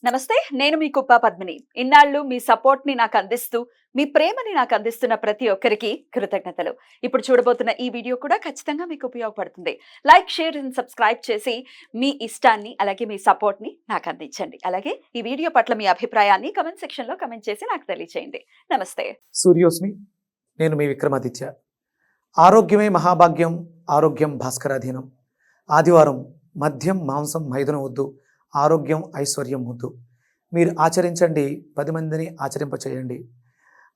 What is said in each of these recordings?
నమస్తే, నేను మీ కుప్ప పద్మిని. ఇన్నాళ్ళు మీ సపోర్ట్ ని నాకు అందిస్తూ, మీ ప్రేమని నాకు అందిస్తున్న ప్రతి ఒక్కరికి కృతజ్ఞతలు. ఇప్పుడు చూడబోతున్న ఈ వీడియో కూడా ఖచ్చితంగా మీకు ఉపయోగపడుతుంది. లైక్, షేర్ అండ్ సబ్స్క్రైబ్ చేసి మీ ఇష్టాన్ని అలాగే మీ సపోర్ట్ ని నాకు అందించండి. అలాగే ఈ వీడియో పట్ల మీ అభిప్రాయాన్ని కమెంట్ సెక్షన్ లో కమెంట్ చేసి నాకు తెలియజేయండి. నమస్తే. సూర్యోస్మి. నేను మీ విక్రమాదిత్య. ఆరోగ్యమే మహాభాగ్యం, ఆరోగ్యం భాస్కరాధీనం. ఆదివారం మద్యం, మాంసం, మైదనం వద్దు, ఆరోగ్యం ఐశ్వర్యం వద్దు. మీరు ఆచరించండి, 10 మందిని ఆచరింపచేయండి.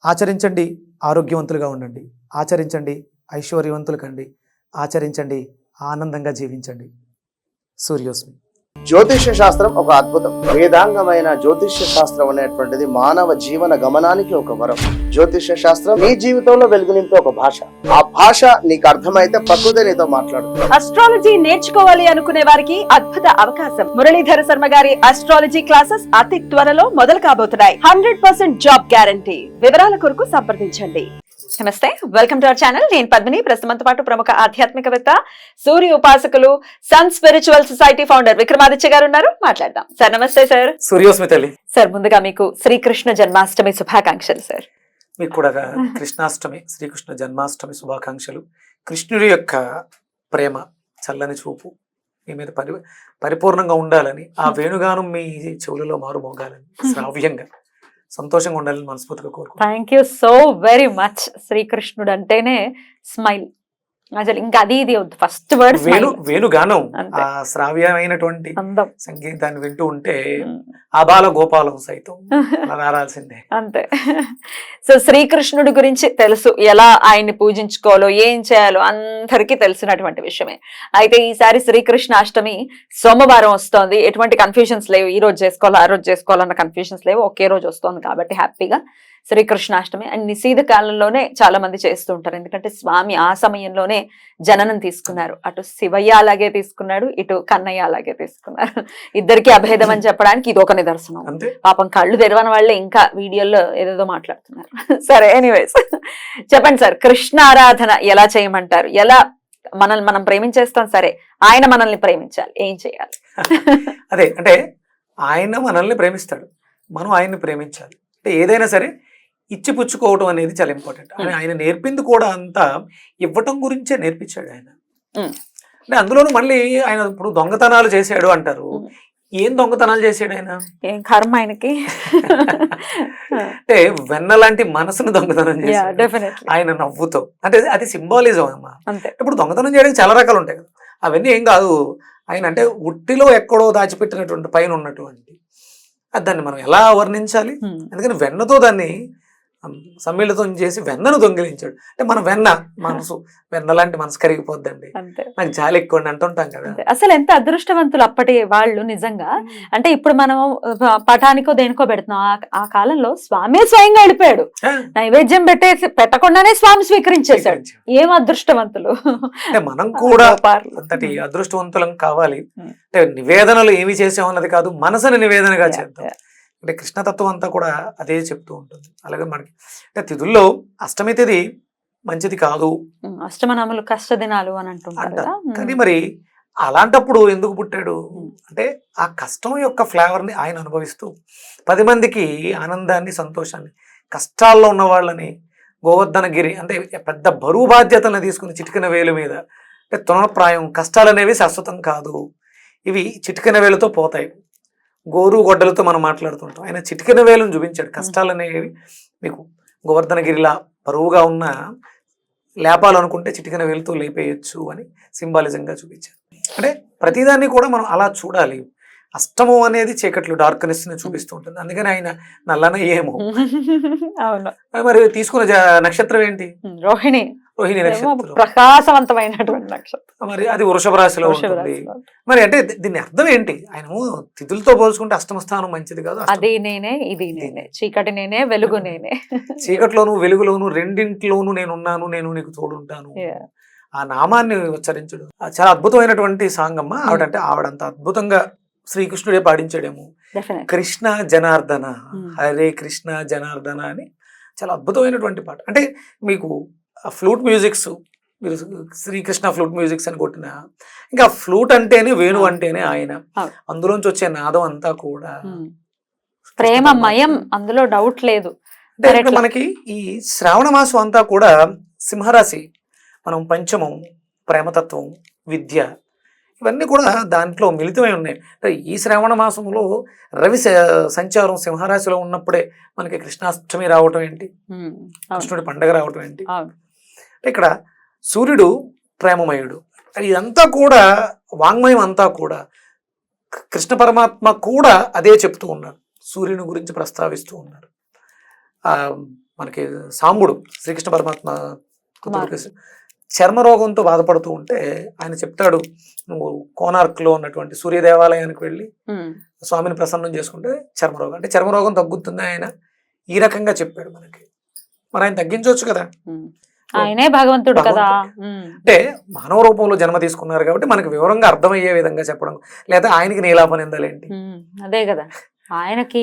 ఆచరించండి, ఆరోగ్యవంతులుగా ఉండండి. ఆచరించండి, ఐశ్వర్యవంతులు కండి. ఆచరించండి, ఆనందంగా జీవించండి. సూర్యోస్మి. జ్యోతిష్య శాస్త్రం ఒక అద్భుతం. వేదాంగమైన జ్యోతిష్య శాస్త్రం అనేటువంటిది మానవ జీవన గమనానికి ఒక వరం. జ్యోతిష్య శాస్త్రం నీ జీవితంలో వెలుగునింపే ఒక భాష. ఆ భాష నీకు అర్థమైతే ప్రకృతి నీతో మాట్లాడుతుంది. అస్ట్రాలజీ నేర్చుకోవాలి అనుకునే వారికి అద్భుత అవకాశం. మురళీధర శర్మ గారి అస్ట్రాలజీ క్లాసెస్ అతి త్వరలో మొదలు కాబోతున్నాయి. 100% జాబ్ గ్యారంటీ. వివరాల కొరకు సంప్రదించండి. నమస్తే, వెల్కమ్ టు అవర్ ఛానల్. నేను పద్మిని. ప్రస్తుతంతో పాటు ప్రముఖ ఆధ్యాత్మికవేత్త, సూర్య ఉపాసకులు, sun spiritual society founder Vikramaditya garu ఉన్నారు. మాట్లాడదాం. సార్ నమస్తే. సార్ సూర్యోస్మి తల్లి. సార్ ముందుగా మీకు శ్రీకృష్ణ జన్మాష్టమి శుభాకాంక్షలు. సార్ మీకు కూడా కృష్ణాష్టమి, శ్రీకృష్ణ జన్మాష్టమి శుభాకాంక్షలు. కృష్ణుడి యొక్క ప్రేమ, చల్లని చూపు మీ మీద పరిపూర్ణంగా ఉండాలని, ఆ వేణుగానం మీ చెవులలో మారుమోగాలని, శ్రావ్యంగా సంతోషంగా ఉండాలని మనస్ఫూర్తిగా కోరుకుంటున్నాను. Thank you so very much. శ్రీకృష్ణుడు అంటేనే స్మైల్. అసలు ఇంకా అది ఇది వద్దు, ఫస్ట్ వర్డ్ వేణుగానం, ఆ శ్రావ్యమైనటువంటి సంగీతాన్ని వింటూ ఉంటే ఆబాల గోపాలం సైతం రారాల్సిందే. అంతే. సో శ్రీకృష్ణుడి గురించి తెలుసు, ఎలా ఆయన్ని పూజించుకోవాలో, ఏం చేయాలో అందరికీ తెలిసినటువంటి విషయమే. అయితే ఈసారి శ్రీకృష్ణాష్టమి సోమవారం వస్తోంది. ఎటువంటి కన్ఫ్యూజన్స్ లేవు, ఈ రోజు చేసుకోవాలో ఆ రోజు చేసుకోవాలన్న కన్ఫ్యూజన్స్ లేవు. ఒకే రోజు వస్తుంది కాబట్టి హ్యాపీగా శ్రీకృష్ణాష్టమి. అండ్ నిశీధ కాలంలోనే చాలా మంది చేస్తూ ఉంటారు, ఎందుకంటే స్వామి ఆ సమయంలోనే జననం తీసుకున్నారు. అటు శివయ్య అలాగే తీసుకున్నాడు, ఇటు కన్నయ్య అలాగే తీసుకున్నారు. ఇద్దరికి అభేదం అని చెప్పడానికి ఇది ఒక నిదర్శనం. పాపం కళ్ళు తెరవని వాళ్ళే ఇంకా వీడియోలో ఏదేదో మాట్లాడుతున్నారు. సరే, ఎనీవేస్ చెప్పండి సార్, కృష్ణ ఆరాధన ఎలా చేయమంటారు? ఎలా మనల్ని మనం ప్రేమించేస్తాం, సరే ఆయన మనల్ని ప్రేమించాలి, ఏం చేయాలి? అదే, అంటే ఆయన మనల్ని ప్రేమిస్తాడు, మనం ఆయన్ని ప్రేమించాలి. అంటే ఏదైనా సరే ఇచ్చి పుచ్చుకోవటం అనేది చాలా ఇంపార్టెంట్. ఆయన నేర్పింది కూడా అంతా ఇవ్వటం గురించే నేర్పించాడు ఆయన. అంటే అందులోనూ మళ్ళీ ఆయన ఇప్పుడు దొంగతనాలు చేశాడు అంటారు. ఏం దొంగతనాలు చేశాడు ఆయన? ఏం కర్మ ఆయనకి. అంటే వెన్న లాంటి మనసును దొంగతనం చేశాడు ఆయన నవ్వుతో. అంటే అది సింబాలిజం అమ్మా. ఇప్పుడు దొంగతనం చేయడానికి చాలా రకాలు ఉంటాయి కదా, అవన్నీ ఏం కాదు. ఆయన అంటే ఉట్టిలో ఎక్కడో దాచిపెట్టినటువంటి పైన ఉన్నటువంటి దాన్ని మనం ఎలా వర్ణించాలి? అందుకని వెన్నతో దాన్ని సమ్మిళితం చేసి వెన్నను దొంగిలించాడు. అంటే మన వెన్న మనసు, వెన్న లాంటి మనసు కరిగిపోద్దండి, నాకు జాలి ఎక్కువ అంటుంటాం కదా. అసలు ఎంత అదృష్టవంతులు అప్పటి వాళ్ళు నిజంగా. అంటే ఇప్పుడు మనం పటానికో దేనికో పెడుతున్నాం, ఆ కాలంలో స్వామి స్వయంగా వెళ్ళిపోయాడు, నైవేద్యం పెట్టకుండానే స్వామి స్వీకరించేశాడు. ఏం అదృష్టవంతులు. అంటే మనం కూడా అంతటి అదృష్టవంతులం కావాలి. అంటే నివేదనలు ఏమి చేసామన్నది కాదు, మనసుని నివేదనగా చేద్దాం. అంటే కృష్ణతత్వం అంతా కూడా అదే చెప్తూ ఉంటుంది. అలాగే మనకి అంటే తిథుల్లో అష్టమి తిథి మంచిది కాదు, అష్టమనములు కష్ట దినాలు అని అంటారు. కానీ మరి అలాంటప్పుడు ఎందుకు పుట్టాడు అంటే ఆ కష్టం యొక్క ఫ్లేవర్ని ఆయన అనుభవిస్తూ 10 మందికి ఆనందాన్ని, సంతోషాన్ని, కష్టాల్లో ఉన్న వాళ్ళని గోవర్ధనగిరి అంటే పెద్ద బరువు బాధ్యతలను తీసుకుని చిటికిన వేలు మీద, అంటే తృణప్రాయం, కష్టాలు అనేవి శాశ్వతం కాదు, ఇవి చిటికిన వేలుతో పోతాయి. గోరు గొడ్డలతో మనం మాట్లాడుతుంటాం, ఆయన చిటికిన వేలను చూపించాడు. కష్టాలు అనేవి మీకు గోవర్ధనగిరిలా బరువుగా ఉన్న లేపాలనుకుంటే చిటికిన వేలుతో లేపేయచ్చు అని సింబాలిజంగా చూపించారు. అంటే ప్రతిదాన్ని కూడా మనం అలా చూడాలి. అష్టము అనేది చీకట్లు, డార్క్నెస్ ని చూపిస్తూ ఉంటుంది. అందుకని ఆయన నల్లన ఏమో. మరి తీసుకున్న నక్షత్రం ఏంటి? రోహిణి. రోహిణి నక్షత్రం, ప్రకాశవంతమైనటువంటి నక్షత్రం. మరి అది వృషభ రాశిలో ఉంటుంది. మరి అంటే దీని అర్థం ఏంటి? ఆయన తిథులతో పోల్చుకుంటే అష్టమ స్థానం మంచిది కాదు. అది నేనే, ఇది నేనే, చీకటి నేనే, వెలుగు నేనే, చీకట్లోను వెలుగులోను రెండింటిలోను నేనున్నాను, నేను నీకు తోడుంటాను. ఆ నామాన్ని ఉచ్చరించడు చాలా అద్భుతమైనటువంటి సాంగ్ అమ్మ. ఆవిడంత అద్భుతంగా శ్రీకృష్ణుడే పాడించాడేమో. కృష్ణ జనార్దన, హరే కృష్ణ జనార్దన అని చాలా అద్భుతమైనటువంటి పాట. అంటే మీకు ఫ్లూట్ మ్యూజిక్స్, మీరు శ్రీకృష్ణ ఫ్లూట్ మ్యూజిక్స్ అని కొట్టిన, ఇంకా ఫ్లూట్ అంటేనే వేణు అంటేనే ఆయన, అందులోంచి వచ్చే నాదం అంతా కూడా ప్రేమమయం, అందులో డౌట్ లేదు. అంటే ఇక్కడ మనకి ఈ శ్రావణ మాసం అంతా కూడా సింహరాశి, మనం పంచమం, ప్రేమతత్వం, విద్య, ఇవన్నీ కూడా దాంట్లో మిళితమై ఉన్నాయి. అంటే ఈ శ్రావణ మాసంలో రవి సంచారం సింహరాశిలో ఉన్నప్పుడే మనకి కృష్ణాష్టమి రావటం ఏంటి, కృష్ణుడి పండగ రావటం ఏంటి, ఇక్కడ సూర్యుడు ప్రేమమయుడు. ఇదంతా కూడా వాంగ్మయం అంతా కూడా కృష్ణ పరమాత్మ కూడా అదే చెప్తూ ఉన్నాడు, సూర్యుని గురించి ప్రస్తావిస్తూ ఉన్నాడు. మనకి సాంబుడు శ్రీకృష్ణ పరమాత్మ చర్మరోగంతో బాధపడుతూ ఉంటే ఆయన చెప్తాడు, నువ్వు కోనార్క్లో ఉన్నటువంటి సూర్య దేవాలయానికి వెళ్ళి స్వామిని ప్రసన్నం చేసుకుంటే చర్మరోగం, అంటే చర్మరోగం తగ్గుతుంది ఆయన ఈ రకంగా చెప్పాడు మనకి. మరి ఆయన తగ్గించవచ్చు కదా, ఆయనే భగవంతుడు కదా. అంటే మానవ రూపంలో జన్మ తీసుకున్నారు కాబట్టి మనకి వివరంగా అర్థమయ్యే విధంగా చెప్పడం, లేదా ఆయనకి నీలాపనిందలేంటి, అదే కదా. ఆయనకి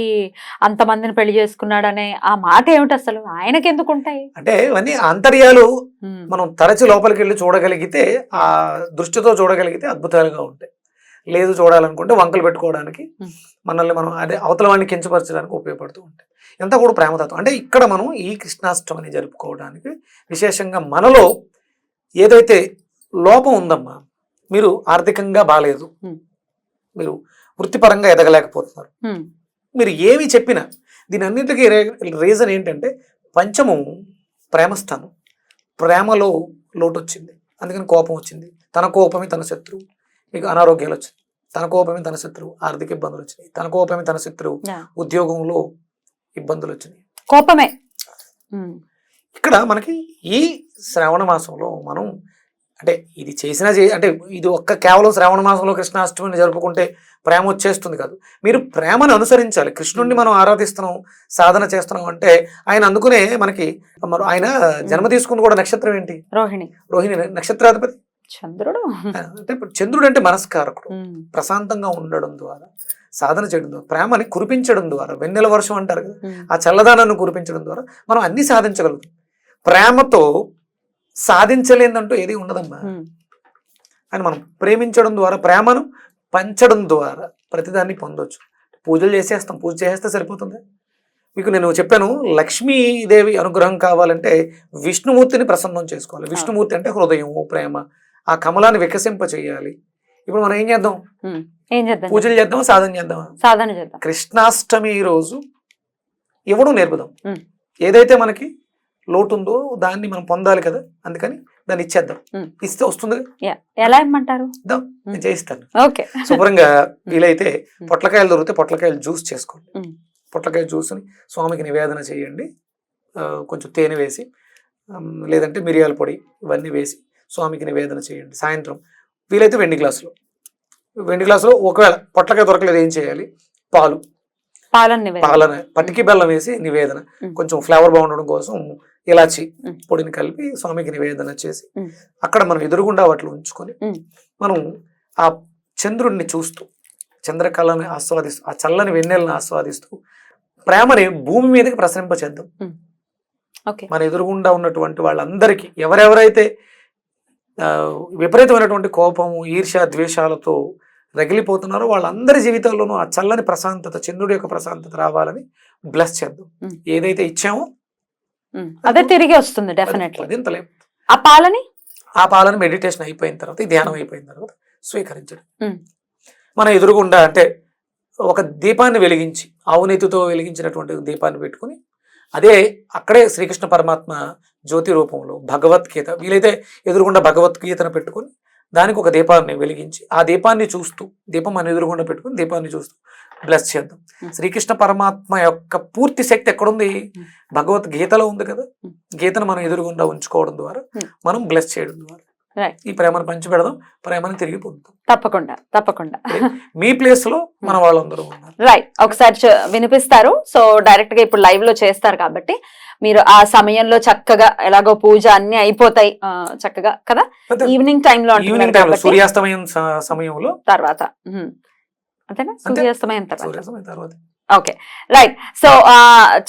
అంతమందిని పెళ్లి చేసుకున్నాడనే ఆ మాట ఏమిటి అసలు, ఆయనకి ఎందుకు ఉంటాయి అంటే ఇవన్నీ ఆంతర్యాలు మనం తరచి లోపలికి వెళ్ళి చూడగలిగితే, ఆ దృష్టితో చూడగలిగితే అద్భుతాలుగా ఉంటాయి. లేదు చూడాలనుకుంటే వంకలు పెట్టుకోవడానికి, మనల్ని మనం అదే అవతల వాడిని కించపరచడానికి ఉపయోగపడుతూ ఉంటాయి. ఎంత కూడా ప్రేమతత్వం. అంటే ఇక్కడ మనం ఈ కృష్ణాష్టమిని జరుపుకోవడానికి విశేషంగా మనలో ఏదైతే లోపం ఉందమ్మా, మీరు ఆర్థికంగా బాగాలేదు, మీరు వృత్తిపరంగా ఎదగలేకపోతున్నారు, మీరు ఏమి చెప్పినా దీని అన్నింటికీ రీజన్ ఏంటంటే పంచమం ప్రేమస్థానం, ప్రేమలో లోటు వచ్చింది, అందుకని కోపం వచ్చింది. తన కోపమే తన శత్రువు, మీకు అనారోగ్యాలు వచ్చింది, తన కోపమే తన శత్రువు, ఆర్థిక ఇబ్బందులు వచ్చినాయి, తన కోపమే తన శత్రువు, ఉద్యోగంలో ఇబ్బందులు వచ్చినాయి, కోపమే. ఇక్కడ మనకి ఈ శ్రావణ మాసంలో మనం అంటే ఇది చేసినా అంటే ఇది కేవలం శ్రావణ మాసంలో కృష్ణాష్టమిని జరుపుకుంటే ప్రేమ వచ్చేస్తుంది కాదు. మీరు ప్రేమను అనుసరించాలి. కృష్ణుడిని మనం ఆరాధిస్తున్నాం, సాధన చేస్తున్నాం అంటే ఆయన అందుకునే మనకి ఆయన జన్మ తీసుకుంది కూడా నక్షత్రం ఏంటి, రోహిణి. రోహిణి నక్షత్రాధిపతి చంద్రుడు. అంటే చంద్రుడు అంటే మనస్కారకుడు. ప్రశాంతంగా ఉండడం ద్వారా, సాధన చేయడం ద్వారా, ప్రేమని కురిపించడం ద్వారా, వెన్నెల వర్షం అంటారు కదా, ఆ చల్లదానాన్ని కురిపించడం ద్వారా మనం అన్ని సాధించగలుగుతాం. ప్రేమతో సాధించలేదంటూ ఏది ఉండదమ్మా. అని మనం ప్రేమించడం ద్వారా, ప్రేమను పంచడం ద్వారా ప్రతిదాన్ని పొందొచ్చు. పూజలు చేసేస్తాం, పూజ చేసేస్తే సరిపోతుంది. మీకు నేను చెప్పాను, లక్ష్మీదేవి అనుగ్రహం కావాలంటే విష్ణుమూర్తిని ప్రసన్నం చేసుకోవాలి. విష్ణుమూర్తి అంటే హృదయం, ప్రేమ, ఆ కమలాన్ని వికసింప చేయాలి. ఇప్పుడు మనం ఏం చేద్దాం, పూజలు చేద్దాం, సాధన చేద్దాం. సాధన చేద్దాం. కృష్ణాష్టమి రోజు ఇవ్వడం నేర్పుదాం. ఏదైతే మనకి లోటు ఉందో దాన్ని మనం పొందాలి కదా, అందుకని దాన్ని ఇచ్చేద్దాం. ఇస్తే వస్తుంది. ఎలా ఇమ్మంటారు, నేను చేయిస్తాను. శుభ్రంగా వీలైతే పొట్లకాయలు దొరికితే పొట్లకాయలు జ్యూస్ చేసుకోండి. పొట్లకాయ జ్యూస్ని స్వామికి నివేదన చేయండి. కొంచెం తేనె వేసి, లేదంటే మిరియాల పొడి, ఇవన్నీ వేసి స్వామికి నివేదన చేయండి. సాయంత్రం వీలైతే వెండి గ్లాసులో ఒకవేళ పొట్లకాయ దొరకలేదు ఏం చేయాలి, పాలన పట్టికి బెల్లం వేసి నివేదన, కొంచెం ఫ్లేవర్ బాగుండడం కోసం ఇలాచి పొడిని కలిపి స్వామికి నివేదన చేసి అక్కడ మనం ఎదురుగుండా వాటిలో ఉంచుకొని మనం ఆ చంద్రుడిని చూస్తూ, చంద్రకళని ఆస్వాదిస్తూ, ఆ చల్లని వెన్నెలను ఆస్వాదిస్తూ ప్రేమని భూమి మీదకి ప్రసరింపచేద్దాం. మన ఎదురుగుండా ఉన్నటువంటి వాళ్ళందరికీ, ఎవరెవరైతే విపరీతమైనటువంటి కోపము, ఈర్ష్య, ద్వేషాలతో రగిలిపోతున్నారో వాళ్ళందరి జీవితాల్లోనూ ఆ చల్లని ప్రశాంతత, చంద్రుడి యొక్క ప్రశాంతత రావాలని బ్లెస్ చేద్దాం. ఏదైతే ఇచ్చామో అదే తిరిగి వస్తుంది డెఫినెట్లీ. ఆ పాలని మెడిటేషన్ అయిపోయిన తర్వాత, ధ్యానం అయిపోయిన తర్వాత స్వీకరించడం. మన ఎదురుగుండా అంటే ఒక దీపాన్ని వెలిగించి, ఆవునేతితో వెలిగించినటువంటి దీపాన్ని పెట్టుకుని, అదే అక్కడే శ్రీకృష్ణ పరమాత్మ జ్యోతి రూపంలో భగవద్గీత, వీలైతే ఎదురుగుండా భగవద్గీతను పెట్టుకుని దానికి ఒక దీపాన్ని వెలిగించి, ఆ దీపాన్ని చూస్తూ, దీపం మన ఎదురుగుండా పెట్టుకుని దీపాన్ని చూస్తూ బ్లెస్ చేద్దాం. శ్రీకృష్ణ పరమాత్మ యొక్క పూర్తి శక్తి ఎక్కడుంది, భగవద్గీతలో ఉంది కదా. గీతను మనం ఎదురుగుండా ఉంచుకోవడం ద్వారా, మనం బ్లెస్ చేయడం ద్వారా ఈ ప్రేమను పంచి పెడదాం, ప్రేమను తిరిగి పొందుతాం. తప్పకుండా మీ ప్లేస్ లో మన వాళ్ళందరూ ఉన్నారు. రైట్, ఒకసారి వినిపిస్తారు. సో డైరెక్ట్ గా ఇప్పుడు లైవ్ లో చేస్తారు కాబట్టి మీరు ఆ సమయంలో చక్కగా, ఎలాగో పూజ అన్ని అయిపోతాయి చక్కగా కదా, ఈవినింగ్ టైంలో, సూర్యాస్తమయం సమయంలో తర్వాత, అంతేనా, సూర్యాస్తమయం తర్వాత. Okay, right. సో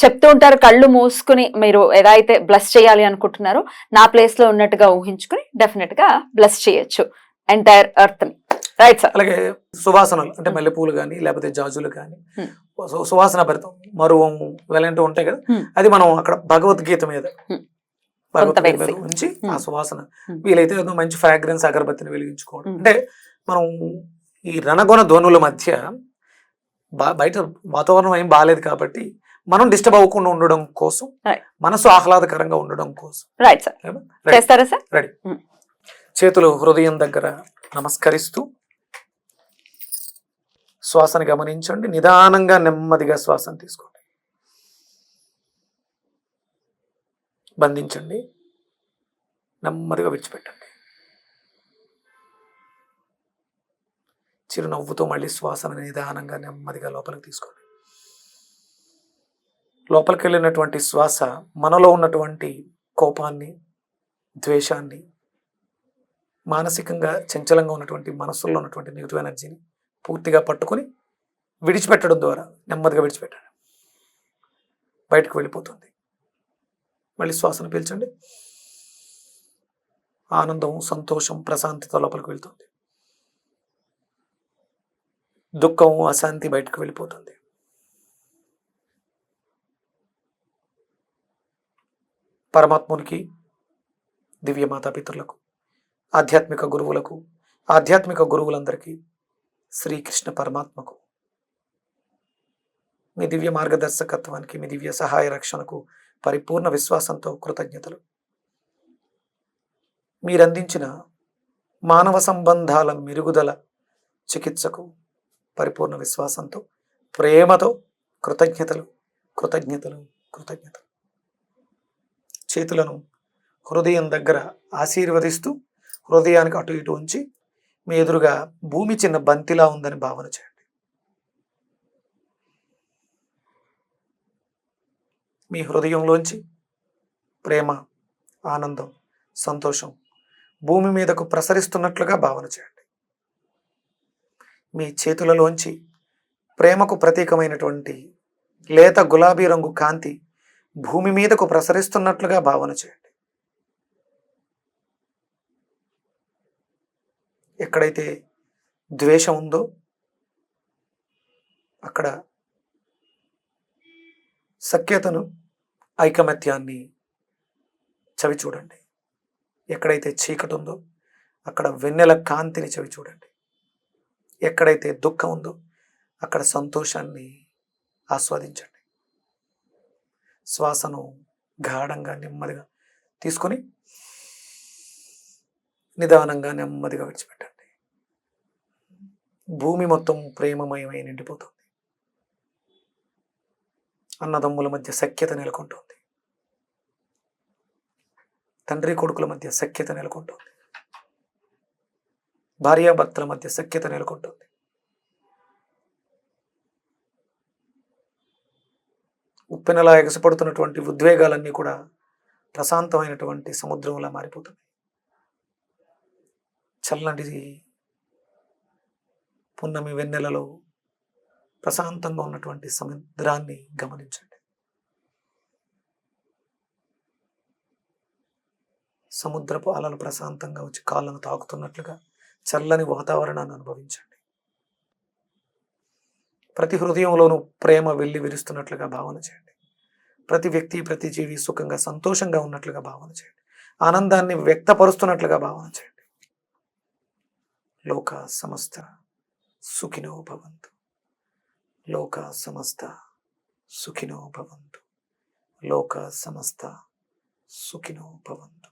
చెప్తూ ఉంటారు, కళ్ళు మూసుకుని మీరు ఏదైతే బ్లెస్ చేయాలి అనుకుంటున్నారో నా ప్లేస్ లో ఉన్నట్టుగా ఊహించుకుని డెఫినెట్ గా బ్లెస్ చేయొచ్చు ఎంటైర్ ఎర్త్ ని. Right sir. అలాగే సువాసనలు అంటే మల్లెపూలు కానీ లేకపోతే జాజులు కానీ Hmm. సువాసన భరితం మరువము ఇలాంటివి ఉంటాయి కదా, Hmm. అది మనం అక్కడ భగవద్గీత మీద Hmm. భగవద్గీత కొంత మీద వేసి. ఉంచి ఆ Hmm. సువాసన Hmm. వీలైతే ఏదో మంచి ఫ్రాగ్రెన్స్ అగరబత్తిని వెలిగించుకోవడం. Hmm. అంటే మనం ఈ రణగొణ ధ్వనుల మధ్య బయట వాతావరణం ఏం బాగాలేదు కాబట్టి మనం డిస్టర్బ్ అవ్వకుండా ఉండడం కోసం, Right. మనసు ఆహ్లాదకరంగా ఉండడం కోసం. Right sir. Ready. చేస్తారా సార్? రెడీ. Hmm. చేతులు హృదయం దగ్గర నమస్కరిస్తూ శ్వాసను గమనించండి. నిదానంగా నెమ్మదిగా శ్వాసను తీసుకోండి. బంధించండి, నెమ్మదిగా విడిచిపెట్టండి. చిరునవ్వుతో మళ్ళీ శ్వాసను నిదానంగా నెమ్మదిగా లోపలికి తీసుకోండి. లోపలికి వెళ్ళినటువంటి శ్వాస మనలో ఉన్నటువంటి కోపాన్ని, ద్వేషాన్ని, మానసికంగా చంచలంగా ఉన్నటువంటి మనసులో ఉన్నటువంటి నెగిటివ్ ఎనర్జీని పూర్తిగా పట్టుకొని విడిచిపెట్టడం ద్వారా నెమ్మదిగా విడిచిపెట్టండి. బయటకు వెళ్ళిపోతుంది. మళ్ళీ శ్వాసను పీల్చండి. ఆనందం, సంతోషం, ప్రశాంతత లోపలికి వెళ్తుంది. దుఃఖం, అశాంతి బయటకు వెళ్ళిపోతుంది. పరమాత్మునికి, దివ్య మాతాపితరులకు, ఆధ్యాత్మిక గురువులకు, ఆధ్యాత్మిక గురువులందరికీ, శ్రీకృష్ణ పరమాత్మకు, మీ దివ్య మార్గదర్శకత్వానికి, మీ దివ్య సహాయ రక్షణకు పరిపూర్ణ విశ్వాసంతో కృతజ్ఞతలు. మీరందించిన మానవ సంబంధాల మెరుగుదల చికిత్సకు పరిపూర్ణ విశ్వాసంతో, ప్రేమతో కృతజ్ఞతలు, కృతజ్ఞతలు, కృతజ్ఞతలు. చేతులను హృదయం దగ్గర ఆశీర్వదిస్తూ హృదయానికి అటు ఇటు ఉంచి మీ ఎదురుగా భూమి చిన్న బంతిలా ఉందని భావన చేయండి. మీ హృదయంలోంచి ప్రేమ, ఆనందం, సంతోషం భూమి మీదకు ప్రసరిస్తున్నట్లుగా భావన చేయండి. మీ చేతులలోంచి ప్రేమకు ప్రతీకమైనటువంటి లేత గులాబీ రంగు కాంతి భూమి మీదకు ప్రసరిస్తున్నట్లుగా భావన చేయండి. ఎక్కడైతే ద్వేషం ఉందో అక్కడ సఖ్యతను, ఐకమత్యాన్ని చవి చూడండి. ఎక్కడైతే చీకటి ఉందో అక్కడ వెన్నెల కాంతిని చవి చూడండి. ఎక్కడైతే దుఃఖం ఉందో అక్కడ సంతోషాన్ని ఆస్వాదించండి. శ్వాసను గాఢంగా నెమ్మదిగా తీసుకొని నిదానంగా నెమ్మదిగా విడిచిపెట్టండి. భూమి మొత్తం ప్రేమమయమై నిండిపోతుంది. అన్నదమ్ముల మధ్య సఖ్యత నెలకొంటుంది. తండ్రి కొడుకుల మధ్య సఖ్యత నెలకొంటుంది. భార్యాభర్తల మధ్య సఖ్యత నెలకొంటుంది. ఉప్పెనలా ఎగసిపడుతున్నటువంటి ఉద్వేగాలన్నీ కూడా ప్రశాంతమైనటువంటి సముద్రంలా మారిపోతుంది. చల్లటి పున్నమి వెన్నెలలో ప్రశాంతంగా ఉన్నటువంటి సముద్రాన్ని గమనించండి. సముద్రపు అలలు ప్రశాంతంగా వచ్చి కాళ్ళను తాకుతున్నట్లుగా చల్లని వాతావరణాన్ని అనుభవించండి. ప్రతి హృదయంలోనూ ప్రేమ వెళ్ళి విరుస్తున్నట్లుగా భావన చేయండి. ప్రతి వ్యక్తి, ప్రతి జీవి సుఖంగా, సంతోషంగా ఉన్నట్లుగా భావన చేయండి. ఆనందాన్ని వ్యక్తపరుస్తున్నట్లుగా భావన చేయండి. లోక సమస్త సుఖినో భవంతు. లోక సమస్త సుఖినో భవంతు. లోక సమస్త సుఖినో భవంతు.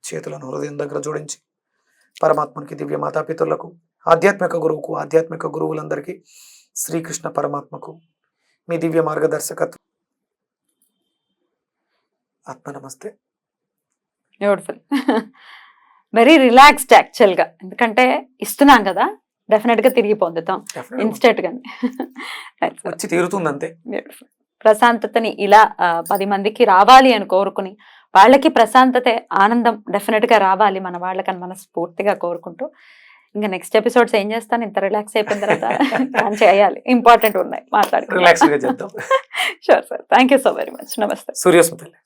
చేతులను హృదయం దగ్గర జోడించి పరమాత్మనికి, దివ్య మాతాపితరులకు, ఆధ్యాత్మిక గురువుకు, ఆధ్యాత్మిక గురువులందరికీ, శ్రీకృష్ణ పరమాత్మకు మీ దివ్య మార్గదర్శకత్వం. ఆత్మ నమస్తే. బ్యూటిఫుల్. వెరీ రిలాక్స్డ్ యాక్చువల్గా. ఎందుకంటే ఇస్తున్నాం కదా, డెఫినెట్ గా తిరిగి పొందుతాం ఇన్స్టెంట్ గానే. వచ్చి తీరుతుంది అంతే. బ్యూటిఫుల్. ప్రశాంతతని ఇలా 10 మందికి రావాలి అని కోరుకుని, వాళ్ళకి ప్రశాంతతే, ఆనందం డెఫినెట్ గా రావాలి మన వాళ్ళకని మనస్ఫూర్తిగా కోరుకుంటూ, ఇంకా నెక్స్ట్ ఎపిసోడ్స్ ఏం చేస్తాను, ఇంత రిలాక్స్ అయిపోయిన తర్వాత ప్లాన్ చేయాలి, ఇంపార్టెంట్ ఉన్నాయి మాట్లాడుకుంటాం. రిలాక్స్ గా చేద్దాం. Sure sir. Thank you so very much. నమస్తే. సూర్యస్మృతి.